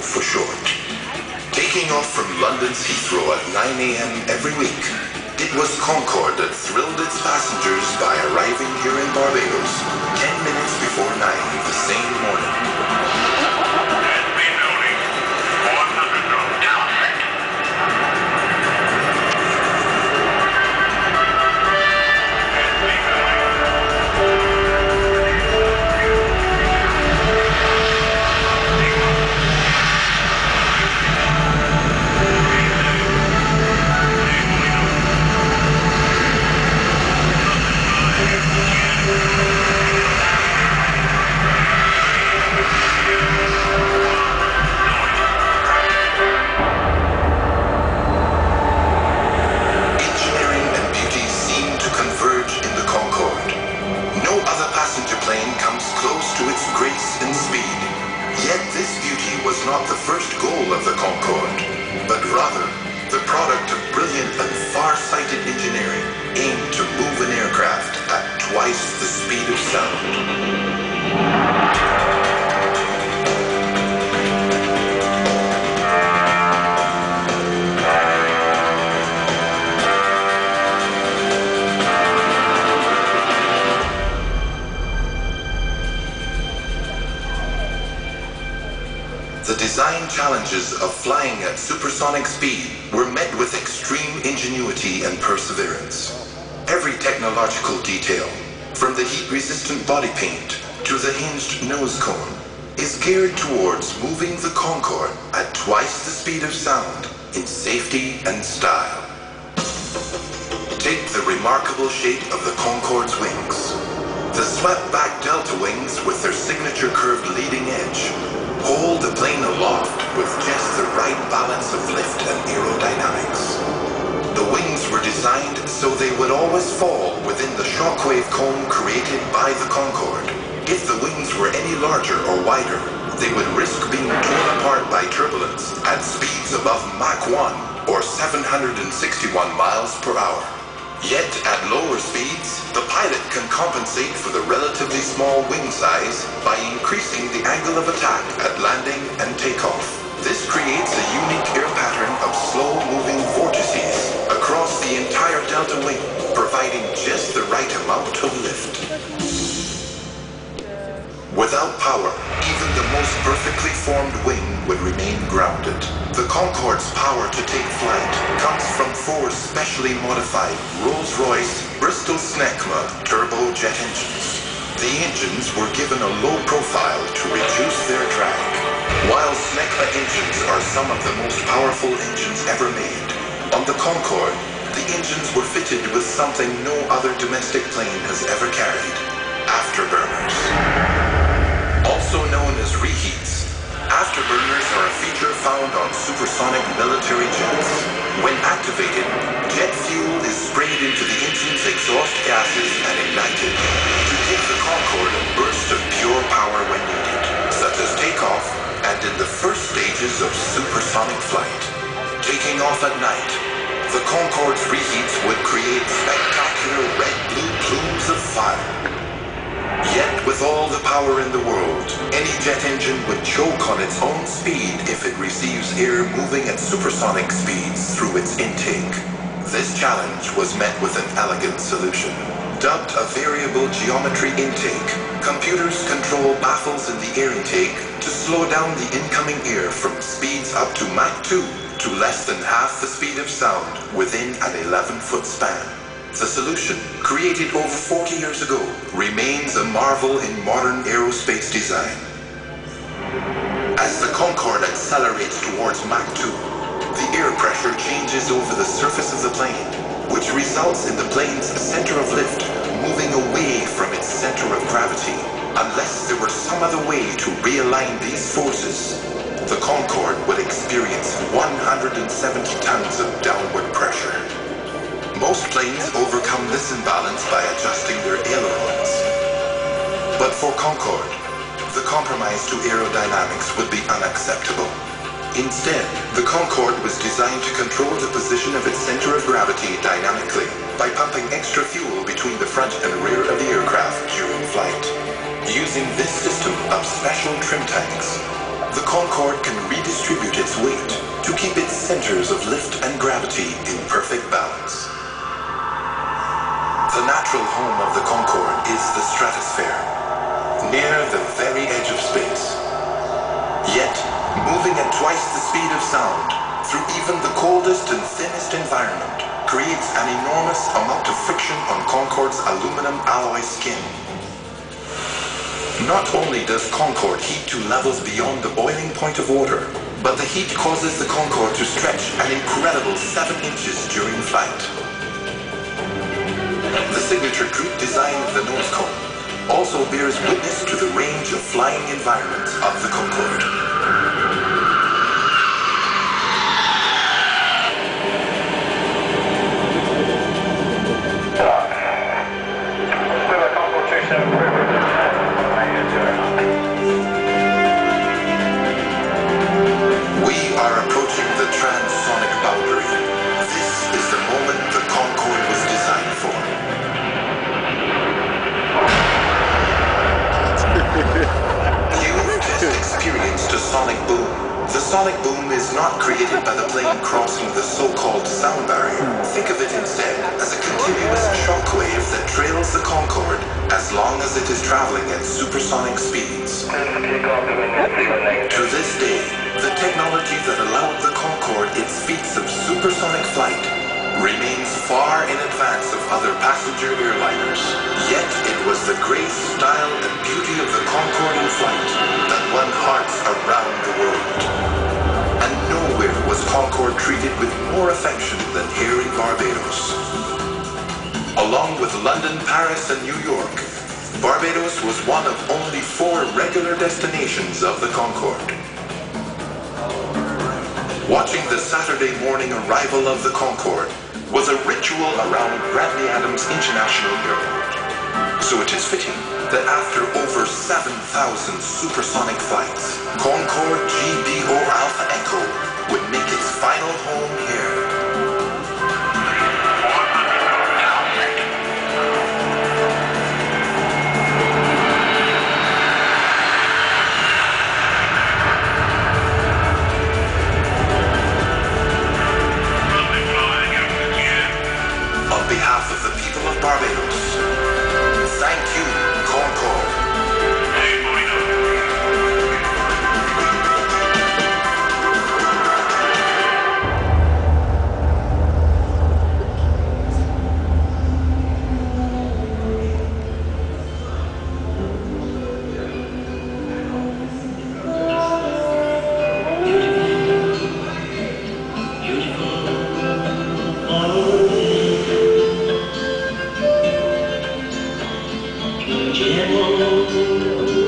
for short. Taking off from London's Heathrow at 9 a.m. every week, it was Concorde that thrilled its passengers by arriving here in Barbados 10 minutes before 9 the same morning. Not the first goal of the Concorde, but rather the product of brilliant and far-sighted engineering aimed to move an aircraft at twice the speed of sound. The design challenges of flying at supersonic speed were met with extreme ingenuity and perseverance. Every technological detail, from the heat-resistant body paint to the hinged nose cone, is geared towards moving the Concorde at twice the speed of sound in safety and style. Take the remarkable shape of the Concorde's wings. The swept-back delta wings with their signature curved leading edge hold the plane aloft with just the right balance of lift and aerodynamics. The wings were designed so they would always fall within the shockwave cone created by the Concorde. If the wings were any larger or wider, they would risk being torn apart by turbulence at speeds above Mach 1 or 761 miles per hour. Yet at lower speeds, the pilot can compensate for the relatively small wing size by increasing the angle of attack at landing and takeoff. This creates a unique air pattern of slow-moving vortices across the entire delta wing, providing just the right amount of lift. Without power, even the most perfectly formed wing would remain grounded. The Concorde's power to take flight comes from four specially modified Rolls-Royce Bristol Snecma turbojet engines. The engines were given a low profile to reduce their drag. While Snecma engines are some of the most powerful engines ever made, on the Concorde, the engines were fitted with something no other domestic plane has ever carried: afterburners. Also known as reheats, afterburners are a feature found on supersonic military jets. When activated, jet fuel is sprayed into the engine's exhaust gases and ignited to give the Concorde a burst of pure power when needed, such as takeoff and in the first stages of supersonic flight. Taking off at night, the Concorde's reheats would create spectacular red-blue plumes of fire. Yet, with all the power in the world, any jet engine would choke on its own speed if it receives air moving at supersonic speeds through its intake. This challenge was met with an elegant solution. Dubbed a variable geometry intake, computers control baffles in the air intake to slow down the incoming air from speeds up to Mach 2 to less than half the speed of sound within an 11-foot span. The solution, created over 40 years ago, remains a marvel in modern aerospace design. As the Concorde accelerates towards Mach 2, the air pressure changes over the surface of the plane, which results in the plane's center of lift moving away from its center of gravity. Unless there were some other way to realign these forces, the Concorde would experience 170 tons of downward pressure. Most planes overcome this imbalance by adjusting their ailerons. But for Concorde, the compromise to aerodynamics would be unacceptable. Instead, the Concorde was designed to control the position of its center of gravity dynamically by pumping extra fuel between the front and rear of the aircraft during flight. Using this system of special trim tanks, The Concorde can redistribute its weight to keep its centers of lift and gravity in perfect balance. The natural home of the Concorde is the stratosphere, near the very edge of space. Yet, moving at twice the speed of sound, through even the coldest and thinnest environment, creates an enormous amount of friction on Concorde's aluminum alloy skin. Not only does Concorde heat to levels beyond the boiling point of water, but the heat causes the Concorde to stretch an incredible 7 inches during flight. The signature droop design of the nose cone also bears witness to the range of flying environments of the Concorde. We are approaching the transonic boundary. This is the moment the Concorde was designed for. You've just experienced a sonic boom. The sonic boom is not created by the plane crossing the so-called sound barrier. Think of it instead as a continuous shock wave that trails the Concorde as long as it is traveling at supersonic speeds. To this day, the technology that allowed the Concorde its feats of supersonic flight remains far in advance of other passenger airliners. Yet it was the grace, style, and beauty of the Concorde in flight that won hearts around the world. And nowhere was Concorde treated with more affection than here in Barbados. Along with London, Paris, and New York, Barbados was one of only 4 regular destinations of the Concorde. Watching the Saturday morning arrival of the Concorde was a ritual around Grantley Adams International Airport. So it is fitting that after over 7,000 supersonic flights, Concorde GBO Alpha Echo would make its final home here. On behalf of the people of Barbados, thank you, Concorde. Beautiful.